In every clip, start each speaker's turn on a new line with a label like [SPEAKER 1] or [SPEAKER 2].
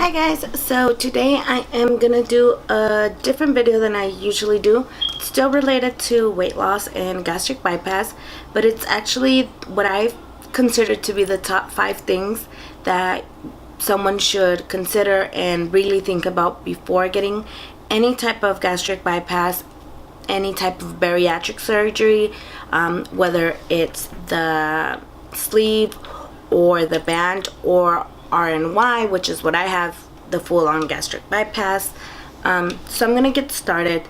[SPEAKER 1] Hi guys, so today I am gonna do a different video than I usually do. It's still related to weight loss and gastric bypass, but it's actually what I consider to be the top 5 things that someone should consider and really think about before getting any type of gastric bypass, any type of bariatric surgery, whether it's the sleeve or the band or RNY, which is what I have, the full-on gastric bypass. So I'm gonna get started.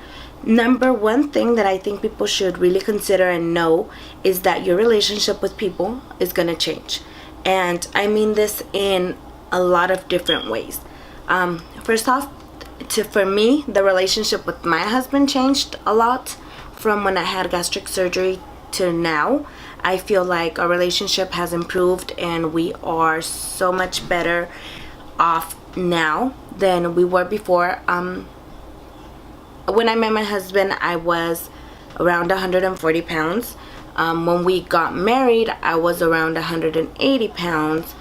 [SPEAKER 1] Number one thing that I think people should really consider and know is that your relationship with people is gonna change, and I mean this in a lot of different ways. First off, for me, the relationship with my husband changed a lot from when I had gastric surgery to now. I feel like our relationship has improved and we are so much better off now than we were before. When I met my husband, I was around 140 pounds. When we got married, I was around 180 pounds.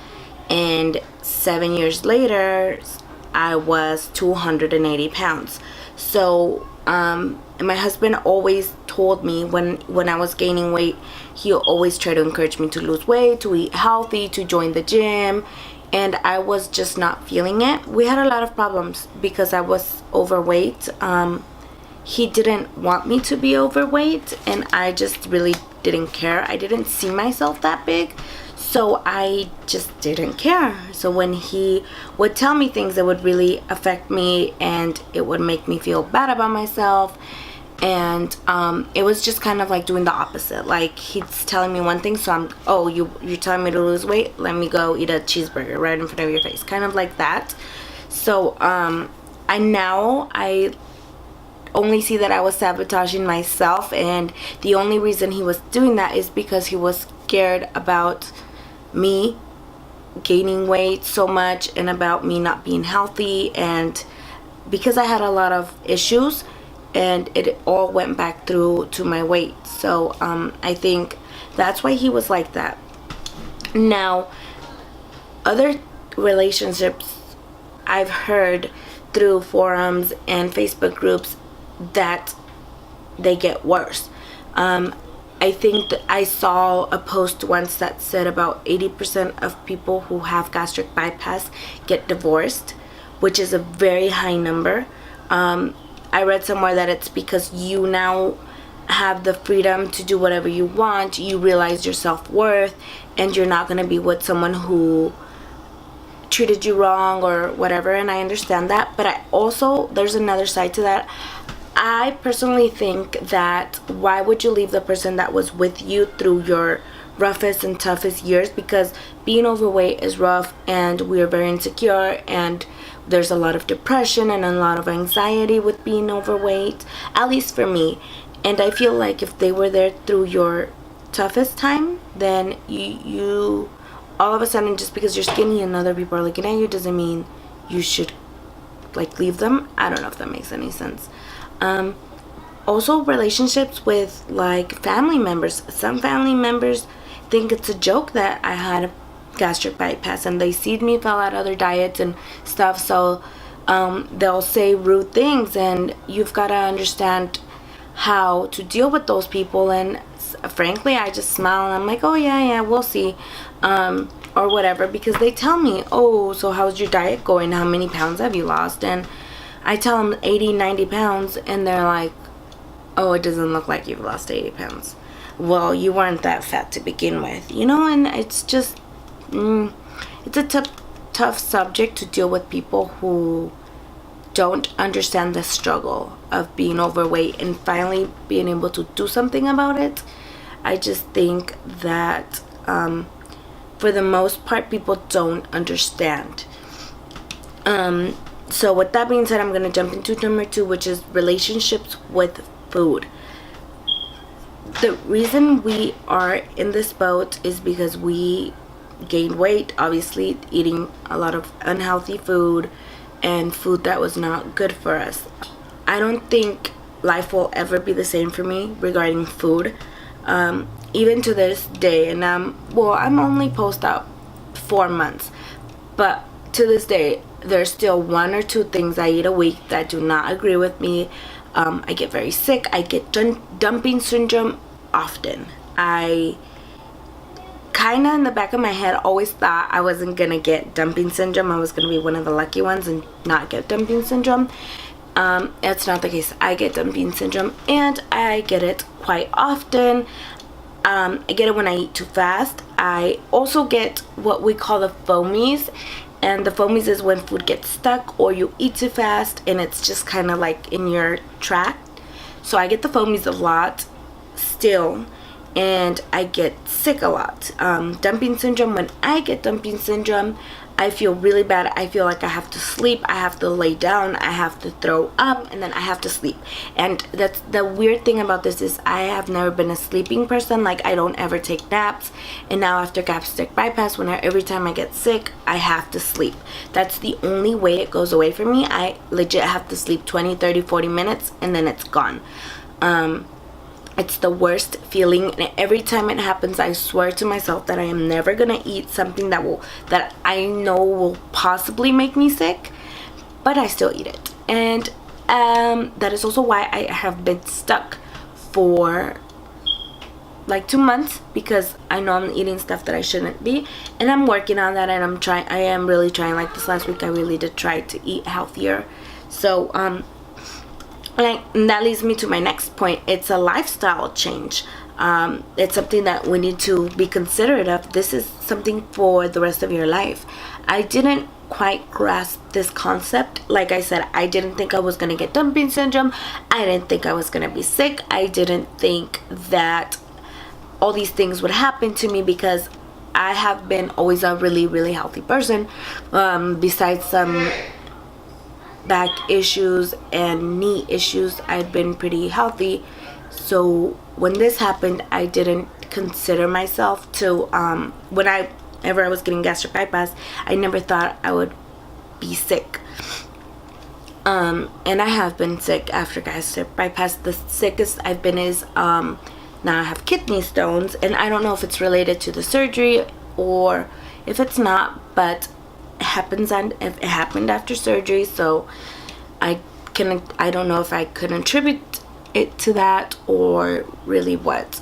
[SPEAKER 1] And 7 years later, I was 280 pounds. So my husband always told me when I was gaining weight, he always tried to encourage me to lose weight, to eat healthy, to join the gym, and I was just not feeling it. We had a lot of problems because I was overweight. He didn't want me to be overweight, and I just really didn't care. I didn't see myself that big, so I just didn't care. So when he would tell me things that would really affect me and it would make me feel bad about myself, and it was just kind of like doing the opposite. Like, he's telling me one thing, so you're telling me to lose weight, let me go eat a cheeseburger right in front of your face, kind of like that. So I only see that I was sabotaging myself, and the only reason he was doing that is because he was scared about me gaining weight so much and about me not being healthy, and because I had a lot of issues and it all went back through to my weight. So I think that's why he was like that. Now, other relationships I've heard through forums and Facebook groups that they get worse. I think that I saw a post once that said about 80% of people who have gastric bypass get divorced, which is a very high number. I read somewhere that it's because you now have the freedom to do whatever you want, you realize your self-worth, and you're not going to be with someone who treated you wrong or whatever, and I understand that. But there's another side to that. I personally think that why would you leave the person that was with you through your roughest and toughest years? Because being overweight is rough, and we are very insecure, and there's a lot of depression and a lot of anxiety with being overweight, at least for me. And I feel like if they were there through your toughest time, then you all of a sudden, just because you're skinny and other people are looking at you, doesn't mean you should like leave them. I don't know if that makes any sense. Also, relationships with like family members. Some family members think it's a joke that I had a gastric bypass, and they see me fill out other diets and stuff, so they'll say rude things, and you've got to understand how to deal with those people. And frankly, I just smile and I'm like, oh yeah, we'll see, or whatever, because they tell me, oh, so how's your diet going, how many pounds have you lost? And I tell them 80-90 pounds, and they're like, oh, it doesn't look like you've lost 80 pounds. Well, you weren't that fat to begin with, and it's just it's a tough subject to deal with people who don't understand the struggle of being overweight and finally being able to do something about it. I just think that for the most part, people don't understand. So with that being said, I'm going to jump into number 2, which is relationships with food. The reason we are in this boat is because we gained weight, obviously, eating a lot of unhealthy food and food that was not good for us. I don't think life will ever be the same for me regarding food, even to this day. And I'm only post out 4 months, but to this day, there's still 1 or 2 things I eat a week that do not agree with me. I get very sick. I get dumping syndrome often. I kind of in the back of my head always thought I wasn't gonna get dumping syndrome. I was gonna be one of the lucky ones and not get dumping syndrome. It's not the case. I get dumping syndrome, and I get it quite often. I get it when I eat too fast. I also get what we call the foamies, and the foamies is when food gets stuck or you eat too fast and it's just kind of like in your tract. So I get the foamies a lot still, and I get sick a lot. Dumping syndrome, when I get dumping syndrome, I feel really bad. I feel like I have to sleep, I have to lay down, I have to throw up, and then I have to sleep. And that's the weird thing about this, is I have never been a sleeping person. Like, I don't ever take naps, and now after gastric bypass, every time I get sick, I have to sleep. That's the only way it goes away from me. I legit have to sleep 20, 30, 40 minutes, and then it's gone. It's the worst feeling, and every time it happens, I swear to myself that I am never gonna eat something that I know will possibly make me sick, but I still eat it. And that is also why I have been stuck for like 2 months, because I know I'm eating stuff that I shouldn't be, and I'm working on that, and I am really trying. Like this last week, I really did try to eat healthier. So and that leads me to my next point. It's a lifestyle change. It's something that we need to be considerate of. This is something for the rest of your life. I didn't quite grasp this concept. Like I said, I didn't think I was going to get dumping syndrome. I didn't think I was going to be sick. I didn't think that all these things would happen to me, because I have been always a really, really healthy person. Besides some back issues and knee issues, I'd been pretty healthy. So when this happened, I didn't consider myself to whenever I was getting gastric bypass, I never thought I would be sick. And I have been sick after gastric bypass. The sickest I've been is now I have kidney stones, and I don't know if it's related to the surgery or if it's not, but if it happened after surgery, so I don't know if I could attribute it to that or really what.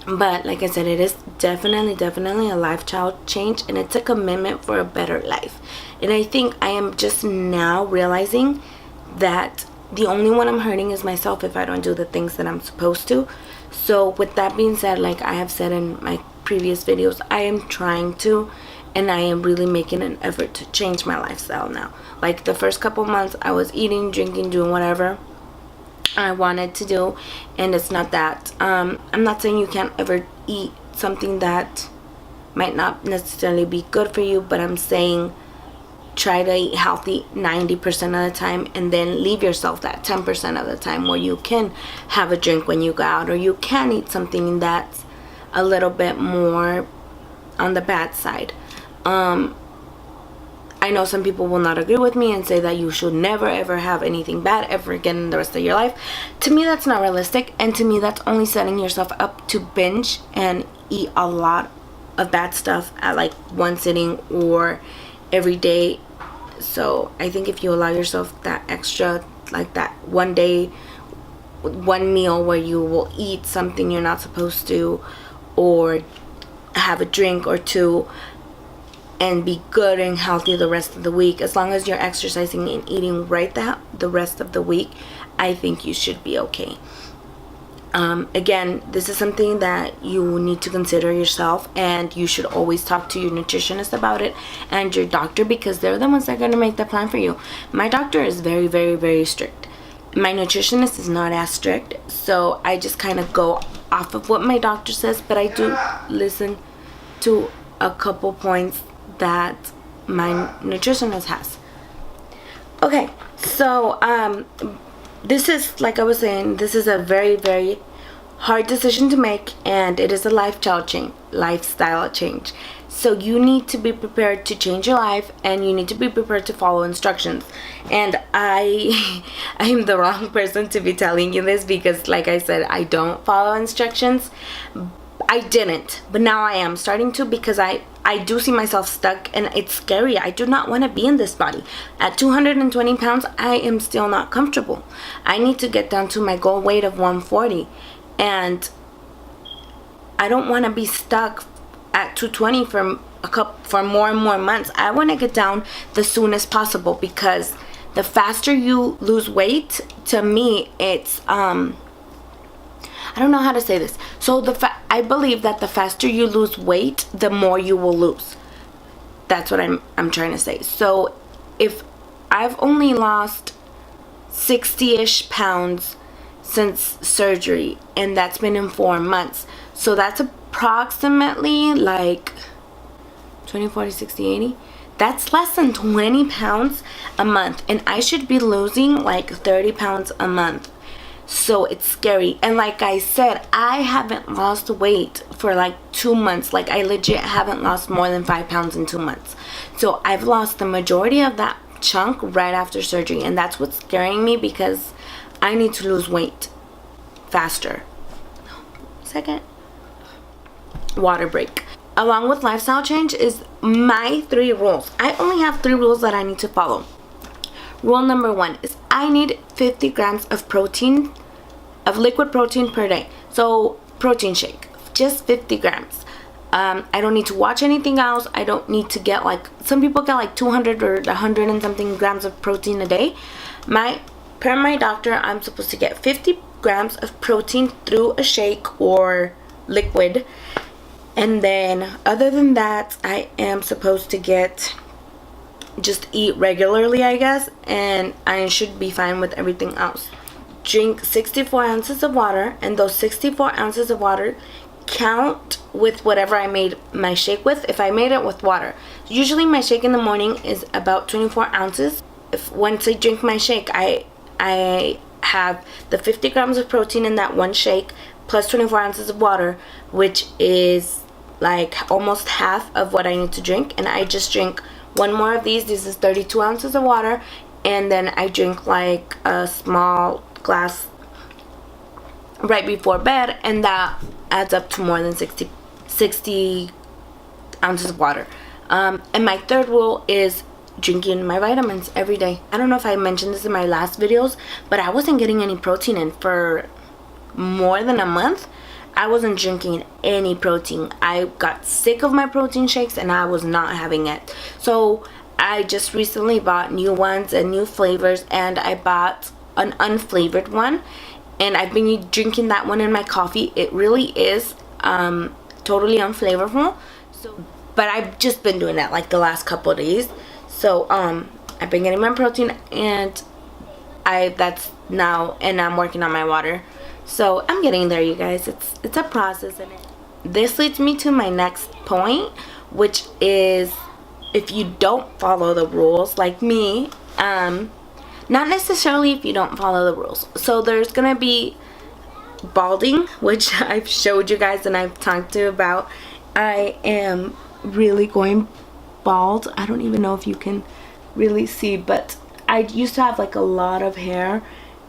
[SPEAKER 1] But like I said, it is definitely a lifestyle change, and it's a commitment for a better life. And I think I am just now realizing that the only one I'm hurting is myself if I don't do the things that I'm supposed to. So with that being said, like I have said in my previous videos, I am trying to, and I am really making an effort to change my lifestyle now. Like the first couple months, I was eating, drinking, doing whatever I wanted to do, and it's not that. I'm not saying you can't ever eat something that might not necessarily be good for you, but I'm saying try to eat healthy 90% of the time, and then leave yourself that 10% of the time where you can have a drink when you go out, or you can eat something that's a little bit more on the bad side. I know some people will not agree with me and say that you should never ever have anything bad ever again in the rest of your life. To me, that's not realistic, and to me, that's only setting yourself up to binge and eat a lot of bad stuff at like one sitting or every day. So I think if you allow yourself that extra, like that one day, one meal where you will eat something you're not supposed to, or have a drink or two, and be good and healthy the rest of the week, as long as you're exercising and eating right the rest of the week, I think you should be okay. Again, this is something that you need to consider yourself, and you should always talk to your nutritionist about it and your doctor, because they're the ones that are going to make the plan for you. My doctor is very, very, very strict. My nutritionist is not as strict, so I just kind of go off of what my doctor says, but I do listen to a couple points that my nutritionist has. Okay, so this is, like I was saying, this is a very, very hard decision to make, and it is a lifestyle change. So you need to be prepared to change your life, and you need to be prepared to follow instructions. And I am the wrong person to be telling you this, because like I said, I don't follow instructions. I didn't, but now I am starting to, because I do see myself stuck, and it's scary. I do not want to be in this body. At 220 pounds, I am still not comfortable. I need to get down to my goal weight of 140, and I don't want to be stuck at 220 for more and more months. I want to get down the soonest possible, because the faster you lose weight, to me, it's I don't know how to say this. So I believe that the faster you lose weight, the more you will lose. That's what I'm trying to say. So if I've only lost 60-ish pounds since surgery, and that's been in 4 months, so that's approximately like 20, 40, 60, 80. That's less than 20 pounds a month, and I should be losing like 30 pounds a month. So it's scary. And like I said, I haven't lost weight for like 2 months. Like, I legit haven't lost more than 5 pounds in 2 months. So I've lost the majority of that chunk right after surgery, and that's what's scaring me, because I need to lose weight faster. Second, water break. Along with lifestyle change is my 3 rules. I only have 3 rules that I need to follow. Rule number 1 is I need 50 grams of protein, of liquid protein per day. So protein shake, just 50 grams. I don't need to watch anything else. I don't need to get like, some people get like 200 or 100 and something grams of protein a day. Per my doctor, I'm supposed to get 50 grams of protein through a shake or liquid. And then other than that, I am supposed to just eat regularly, I guess, and I should be fine with everything else. Drink 64 ounces of water, and those 64 ounces of water count with whatever I made my shake with. If I made it with water, usually my shake in the morning is about 24 ounces. Once I drink my shake, I have the 50 grams of protein in that one shake plus 24 ounces of water, which is like almost half of what I need to drink. And I just drink one more of these. This is 32 ounces of water, and then I drink like a small glass right before bed, and that adds up to more than 60 ounces of water. And my 3rd rule is drinking my vitamins every day. I don't know if I mentioned this in my last videos, but I wasn't getting any protein in for more than a month. I wasn't drinking any protein. I got sick of my protein shakes, and I was not having it. So I just recently bought new ones and new flavors, and I bought an unflavored one, and I've been drinking that one in my coffee. It really is totally unflavorful. But I've just been doing that like the last couple of days. So I've been getting my protein, and that's now, and I'm working on my water. So I'm getting there, you guys. It's a process, and this leads me to my next point, which is if you don't follow the rules like me, not necessarily if you don't follow the rules. So there's gonna be balding, which I've showed you guys and I've talked to about. I am really going bald. I don't even know if you can really see, but I used to have like a lot of hair,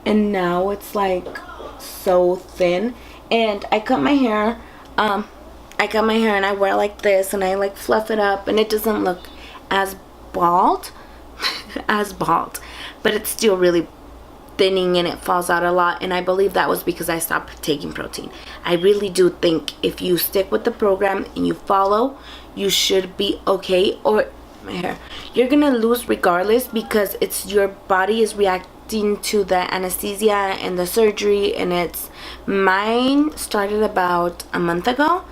[SPEAKER 1] and now it's like so thin. And I cut my hair and I wear like this, and I like fluff it up, and it doesn't look as bald but it's still really thinning, and it falls out a lot. And I believe that was because I stopped taking protein. I really do think if you stick with the program and you follow, you should be okay. Or my hair, you're gonna lose regardless, because it's your body is reacting to the anesthesia and the surgery. And mine started about a month ago,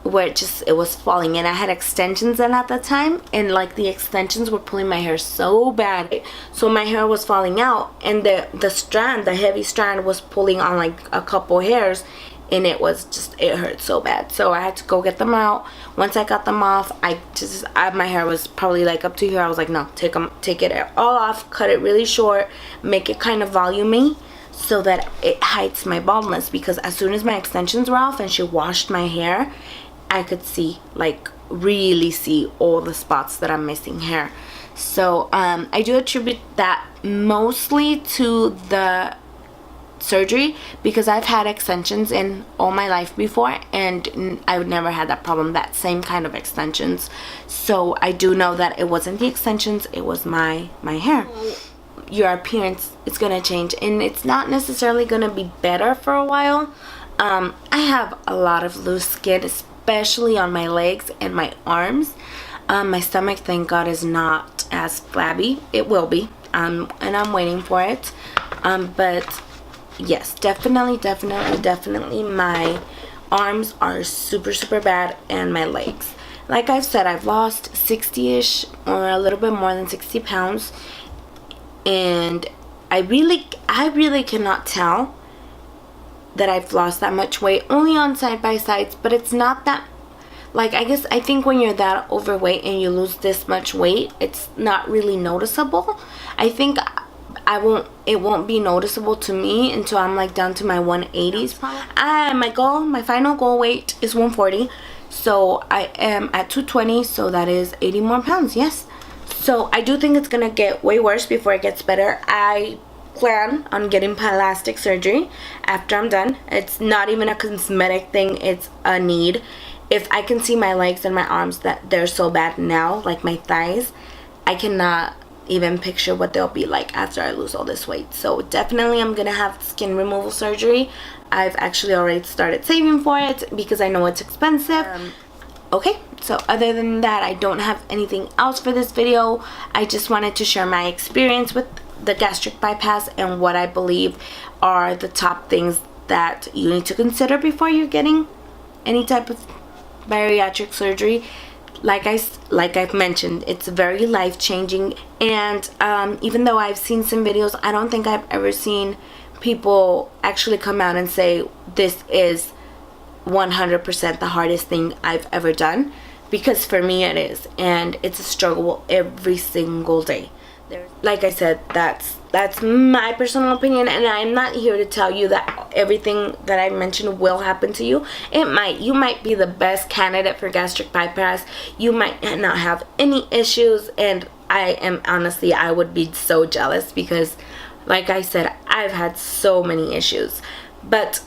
[SPEAKER 1] where it was falling, and I had extensions in at the time, and like the extensions were pulling my hair so bad, so my hair was falling out, and the heavy strand was pulling on like a couple hairs, and it hurt so bad. So I had to go get them out. Once I got them off, my hair was probably like up to here. I was like, no, take it all off, cut it really short, make it kind of volumey, so that it hides my baldness. Because as soon as my extensions were off and she washed my hair, I could really see all the spots that I'm missing hair. So I do attribute that mostly to surgery, because I've had extensions in all my life before, and I would never had that problem, that same kind of extensions. So I do know that it wasn't the extensions, it was my hair. Your appearance is gonna change, and it's not necessarily gonna be better for a while. I have a lot of loose skin, especially on my legs and my arms. My stomach, thank God, is not as flabby. It will be, and I'm waiting for it. But yes, definitely my arms are super bad, and my legs. Like I've said, I've lost 60-ish or a little bit more than 60 pounds, and I really cannot tell that I've lost that much weight, only on side by sides, but it's not that, like, I think when you're that overweight and you lose this much weight, it's not really noticeable. I think it won't be noticeable to me until I'm like down to my 180s. My final goal weight is 140, so I am at 220, so that is 80 more pounds. Yes, so I do think it's gonna get way worse before it gets better. I plan on getting plastic surgery after I'm done. It's not even a cosmetic thing, it's a need. If I can see my legs and my arms that they're so bad now, like my thighs, I cannot even picture what they'll be like after I lose all this weight. So definitely I'm gonna have skin removal surgery. I've actually already started saving for it because I know it's expensive. Okay, so other than that, I don't have anything else for this video. I just wanted to share my experience with the gastric bypass and what I believe are the top things that you need to consider before you're getting any type of bariatric surgery. Like I've mentioned, it's very life-changing, and even though I've seen some videos, I don't think I've ever seen people actually come out and say this is 100% the hardest thing I've ever done, because for me it is, and it's a struggle every single day. Like I said, that's my personal opinion, and I'm not here to tell you that everything that I mentioned will happen to you. You might be the best candidate for gastric bypass. You might not have any issues, and I would be so jealous because, like I said, I've had so many issues. But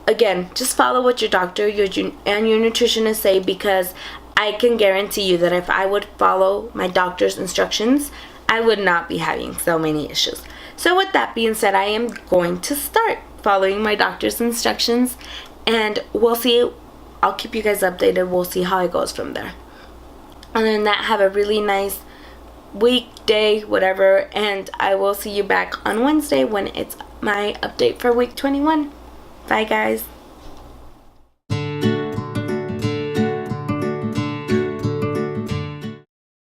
[SPEAKER 1] again, just follow what your doctor and your nutritionist say, because I can guarantee you that if I would follow my doctor's instructions, I would not be having so many issues. So with that being said, I am going to start following my doctor's instructions, and we'll see. I'll keep you guys updated. We'll see how it goes from there. Other than that, have a really nice week, day, whatever, and I will see you back on Wednesday when it's my update for week 21. Bye guys.